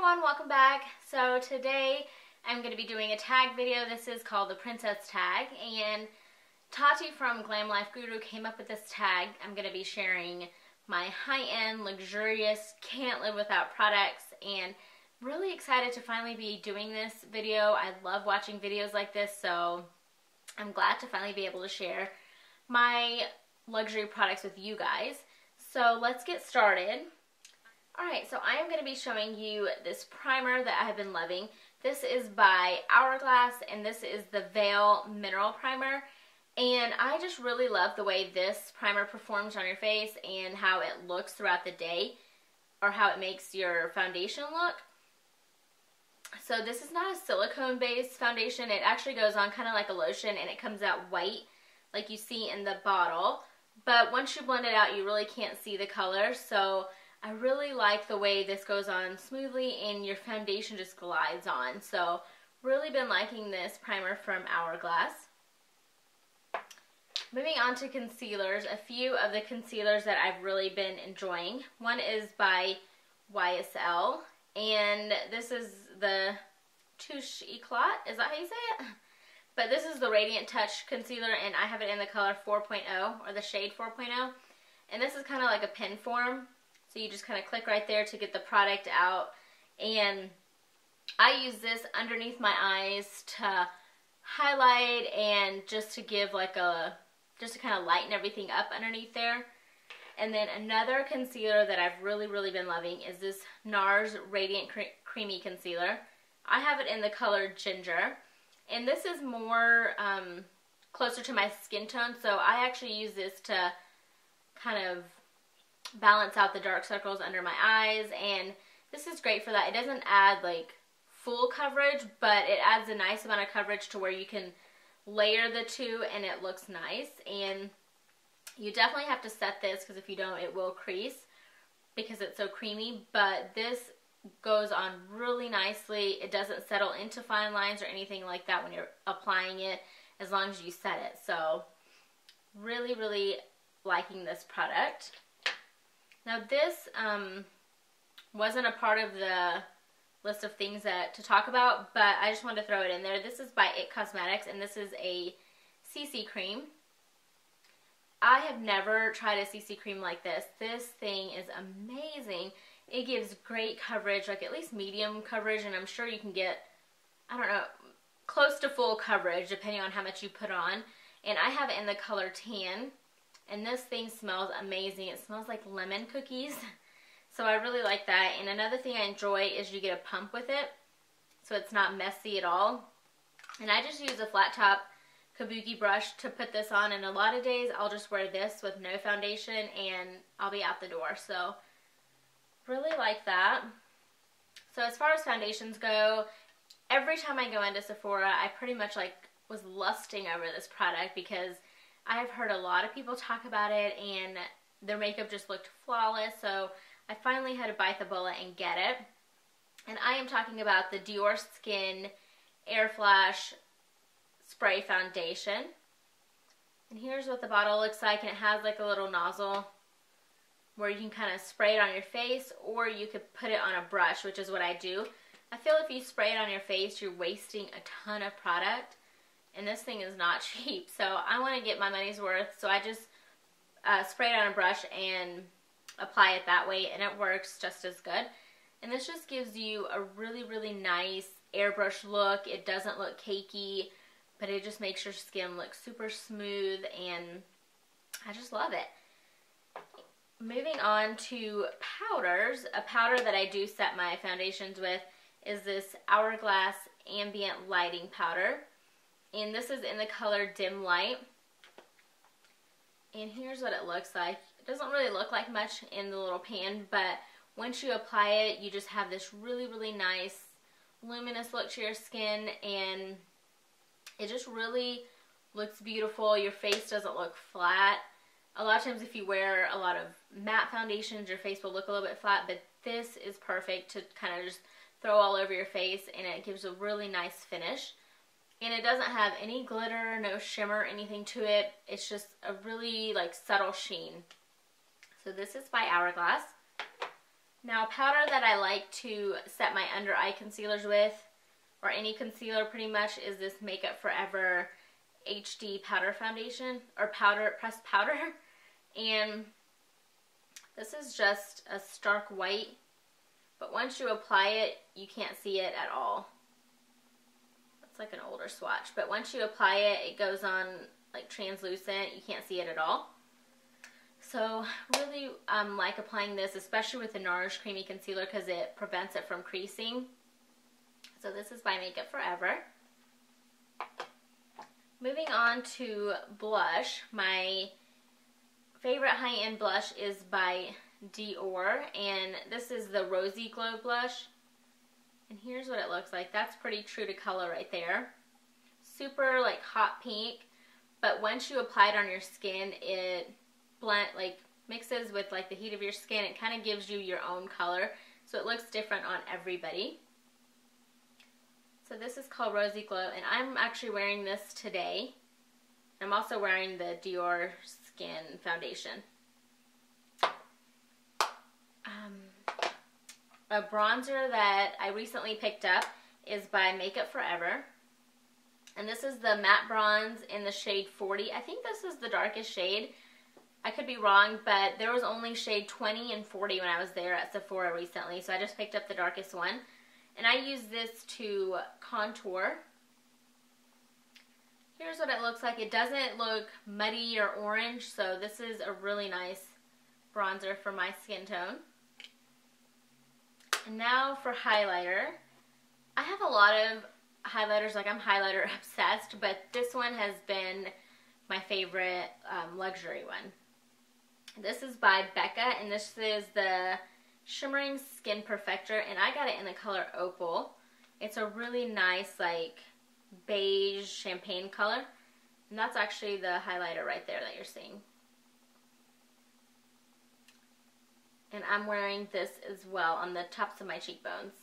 everyone, welcome back. So today I'm going to be doing a tag video. This is called the Princess Tag, and Tati from Glam Life Guru came up with this tag. I'm going to be sharing my high-end, luxurious, can't live without products, and really excited to finally be doing this video. I love watching videos like this, so I'm glad to finally be able to share my luxury products with you guys. So let's get started. Alright, so I am going to be showing you this primer that I have been loving. This is by Hourglass, and this is the Veil Mineral Primer. And I just really love the way this primer performs on your face and how it looks throughout the day, or how it makes your foundation look. So this is not a silicone-based foundation. It actually goes on kind of like a lotion, and it comes out white like you see in the bottle. But once you blend it out, you really can't see the color. So I really like the way this goes on smoothly and your foundation just glides on. So really been liking this primer from Hourglass. Moving on to concealers, a few of the concealers that I've really been enjoying. One is by YSL, and this is the Touche Eclat, is that how you say it? But this is the Radiant Touch Concealer, and I have it in the color 4.0, or the shade 4.0. And this is kind of like a pen form. So you just kind of click right there to get the product out. And I use this underneath my eyes to highlight and just to give like a, just to kind of lighten everything up underneath there. And then another concealer that I've really been loving is this NARS Radiant Creamy Concealer. I have it in the color Ginger. And this is more closer to my skin tone. So I actually use this to kind of balance out the dark circles under my eyes, and this is great for that. It doesn't add like full coverage, but it adds a nice amount of coverage to where you can layer the two and it looks nice. And you definitely have to set this, because if you don't, it will crease because it's so creamy. But this goes on really nicely. It doesn't settle into fine lines or anything like that when you're applying it, as long as you set it. So really liking this product. Now this wasn't a part of the list of things to talk about, but I just wanted to throw it in there. This is by It Cosmetics, and this is a CC cream. I have never tried a CC cream like this. This thing is amazing. It gives great coverage, like at least medium coverage, and I'm sure you can get, I don't know, close to full coverage depending on how much you put on. And I have it in the color Tan. And this thing smells amazing. It smells like lemon cookies. So I really like that. And another thing I enjoy is you get a pump with it, so it's not messy at all. And I just use a flat top kabuki brush to put this on. And a lot of days I'll just wear this with no foundation and I'll be out the door. So really like that. So as far as foundations go, every time I go into Sephora, I pretty much like was lusting over this product, because I've heard a lot of people talk about it and their makeup just looked flawless. So I finally had to bite the bullet and get it. And I am talking about the Dior Skin Airflash Spray Foundation. And here's what the bottle looks like. And it has like a little nozzle where you can kind of spray it on your face, or you could put it on a brush, which is what I do. I feel if you spray it on your face, you're wasting a ton of product. And this thing is not cheap, so I want to get my money's worth. So I just spray it on a brush and apply it that way, and it works just as good. And this just gives you a really nice airbrush look. It doesn't look cakey, but it just makes your skin look super smooth, and I just love it. Moving on to powders. A powder that I do set my foundations with is this Hourglass Ambient Lighting Powder. And this is in the color Dim Light. And here's what it looks like. It doesn't really look like much in the little pan, but once you apply it, you just have this really nice luminous look to your skin, and it just really looks beautiful. Your face doesn't look flat. A lot of times if you wear a lot of matte foundations, your face will look a little bit flat, but this is perfect to kind of just throw all over your face, and it gives a really nice finish. And it doesn't have any glitter, no shimmer, anything to it. It's just a really like subtle sheen. So this is by Hourglass. Now, powder that I like to set my under eye concealers with, or any concealer pretty much, is this Makeup Forever HD Powder Foundation, or pressed powder. And this is just a stark white, but once you apply it, you can't see it at all. It's like an older swatch, but once you apply it, it goes on like translucent. You can't see it at all. So really like applying this, especially with the NARS Creamy Concealer, because it prevents it from creasing. So this is by Makeup Forever. Moving on to blush. My favorite high-end blush is by Dior, and this is the Rosy Glow Blush. And here's what it looks like. That's pretty true to color right there. Super like hot pink, but once you apply it on your skin, it mixes with like the heat of your skin. It kind of gives you your own color, so it looks different on everybody. So this is called Rosy Glow, and I'm actually wearing this today. I'm also wearing the Dior Skin Foundation. A bronzer that I recently picked up is by Makeup Forever. And this is the matte bronze in the shade 40. I think this is the darkest shade. I could be wrong, but there was only shade 20 and 40 when I was there at Sephora recently, so I just picked up the darkest one. And I use this to contour. Here's what it looks like. It doesn't look muddy or orange, so this is a really nice bronzer for my skin tone. And now for highlighter. I have a lot of highlighters, like I'm highlighter obsessed, but this one has been my favorite luxury one. This is by Becca, and this is the Shimmering Skin Perfector, and I got it in the color Opal. It's a really nice like beige champagne color, and that's actually the highlighter right there that you're seeing. And I'm wearing this as well on the tops of my cheekbones.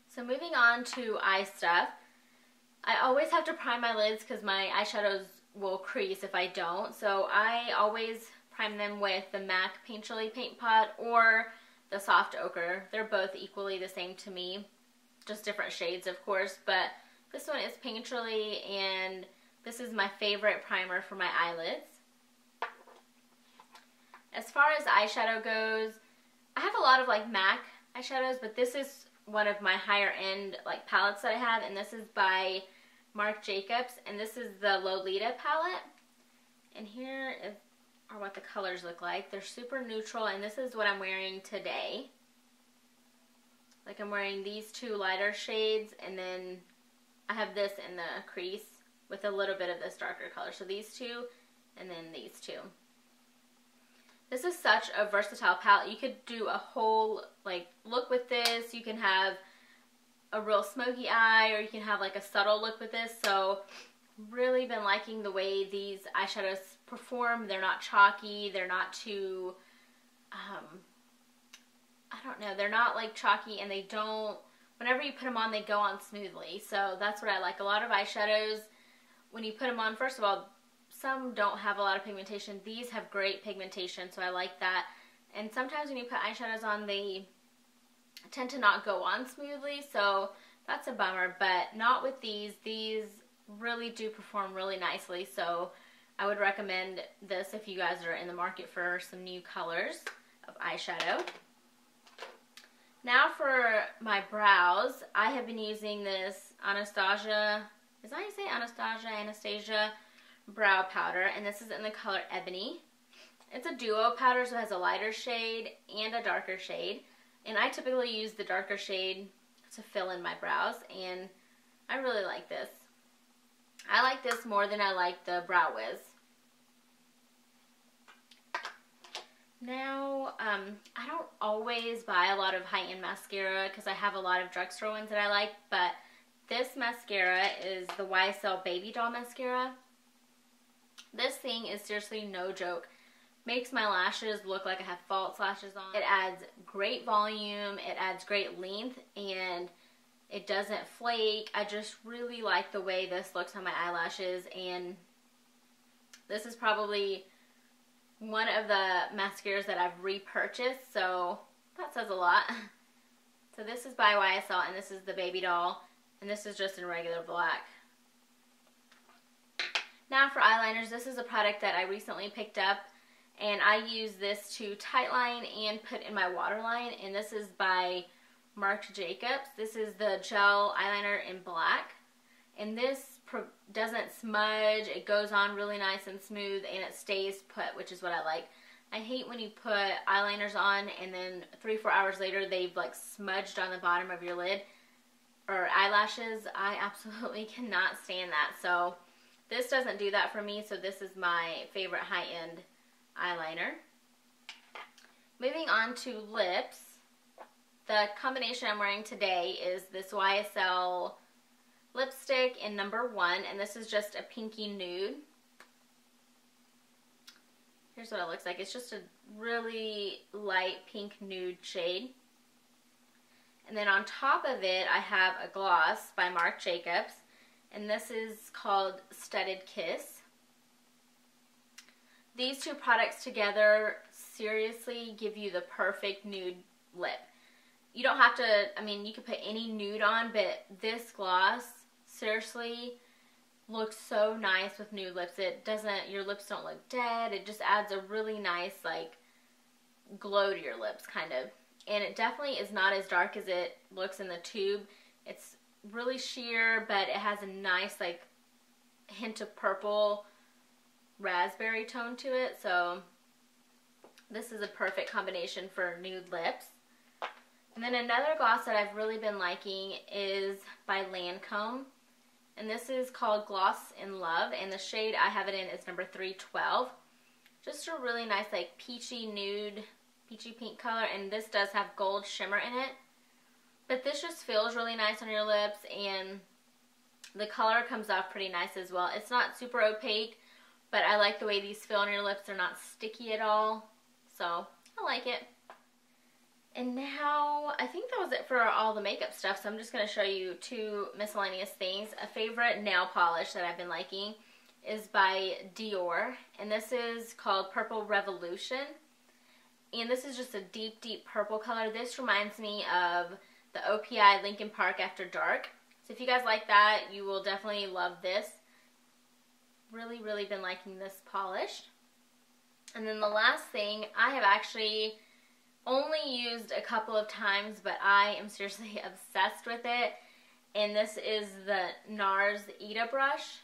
So moving on to eye stuff. I always have to prime my lids because my eyeshadows will crease if I don't. So I always prime them with the MAC Paint Chili Paint Pot or the Soft Ochre. They're both equally the same to me. Just different shades, of course. But this one is Paint Chili, and this is my favorite primer for my eyelids. As far as eyeshadow goes, I have a lot of like MAC eyeshadows, but this is one of my higher end like palettes that I have, and this is by Marc Jacobs, and this is the Lolita palette. And here are what the colors look like. They're super neutral, and this is what I'm wearing today. Like I'm wearing these two lighter shades, and then I have this in the crease with a little bit of this darker color. So these two, and then these two. This is such a versatile palette. You could do a whole like look with this. You can have a real smoky eye, or you can have like a subtle look with this. So really been liking the way these eyeshadows perform. They're not chalky. They're not too, I don't know. They're not like chalky, and they don't, whenever you put them on, they go on smoothly. So that's what I like. A lot of eyeshadows, when you put them on, first of all, some don't have a lot of pigmentation. These have great pigmentation, so I like that. And sometimes when you put eyeshadows on, they tend to not go on smoothly, so that's a bummer. But not with these. These really do perform really nicely, so I would recommend this if you guys are in the market for some new colors of eyeshadow. Now for my brows, I have been using this Anastasia, is that how you say Anastasia brow powder, and this is in the color Ebony. It's a duo powder, so it has a lighter shade and a darker shade, and I typically use the darker shade to fill in my brows, and I really like this. I like this more than I like the Brow Wiz. Now, I don't always buy a lot of high-end mascara because I have a lot of drugstore ones that I like, but this mascara is the YSL BabyDoll Mascara. This thing is seriously no joke. Makes my lashes look like I have false lashes on. It adds great volume, it adds great length, and it doesn't flake. I just really like the way this looks on my eyelashes, and this is probably one of the mascaras that I've repurchased, so that says a lot. So this is by YSL, and this is the BabyDoll, and this is just in regular black. Now for eyeliners, this is a product that I recently picked up, and I use this to tightline and put in my waterline, and this is by Marc. This is the gel eyeliner in black, and this doesn't smudge. It goes on really nice and smooth, and it stays put, which is what I like. I hate when you put eyeliners on and then 3-4 hours later they've like smudged on the bottom of your lid or eyelashes. I absolutely cannot stand that. So this doesn't do that for me, so this is my favorite high-end eyeliner. Moving on to lips, the combination I'm wearing today is this YSL lipstick in number 1, and this is just a pinky nude. Here's what it looks like. It's just a really light pink nude shade. And then on top of it, I have a gloss by Marc, and this is called Studded Kiss. These two products together seriously give you the perfect nude lip. You don't have to, I mean, you could put any nude on, but this gloss seriously looks so nice with nude lips. It doesn't, your lips don't look dead. It just adds a really nice, like, glow to your lips, kind of. And it definitely is not as dark as it looks in the tube. It's really sheer, but it has a nice, like, hint of purple raspberry tone to it. So this is a perfect combination for nude lips. And then another gloss that I've really been liking is by Lancome. And this is called Gloss in Love, and the shade I have it in is number 312. Just a really nice, like, peachy nude, peachy pink color, and this does have gold shimmer in it. But this just feels really nice on your lips, and the color comes off pretty nice as well. It's not super opaque, but I like the way these feel on your lips. They're not sticky at all, so I like it. And now, I think that was it for all the makeup stuff, so I'm just going to show you 2 miscellaneous things. A favorite nail polish that I've been liking is by Dior, and this is called Purple Revolution. And this is just a deep, deep purple color. This reminds me of the OPI Lincoln Park After Dark. So if you guys like that, you will definitely love this. Really, really been liking this polish. And then the last thing, I have actually only used a couple of times, but I am seriously obsessed with it, and this is the NARS Ita Brush,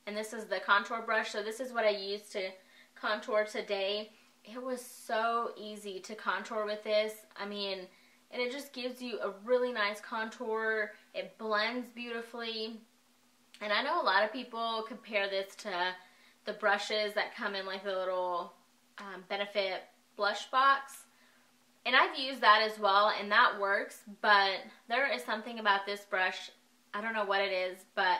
and this is the contour brush. So this is what I used to contour today. It was so easy to contour with this. I mean, and it just gives you a really nice contour. It blends beautifully, and I know a lot of people compare this to the brushes that come in like the little Benefit blush box. And I've used that as well, and that works, but there is something about this brush, I don't know what it is, but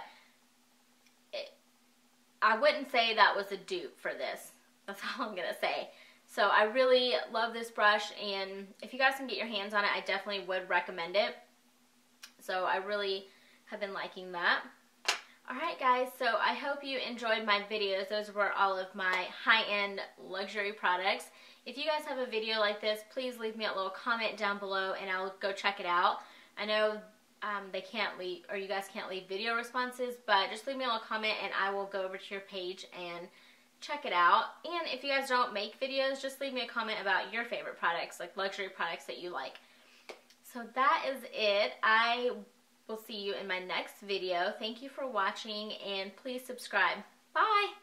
I wouldn't say that was a dupe for this. That's all I'm going to say. So I really love this brush, and if you guys can get your hands on it, I definitely would recommend it. So I really have been liking that. Alright guys, so I hope you enjoyed my videos. Those were all of my high-end luxury products. If you guys have a video like this, please leave me a little comment down below and I'll go check it out. I know they can't leave, or you guys can't leave video responses, but just leave me a little comment and I will go over to your page and check it out. And if you guys don't make videos, just leave me a comment about your favorite products, like luxury products that you like. So that is it. I will see you in my next video. Thank you for watching, and please subscribe. Bye!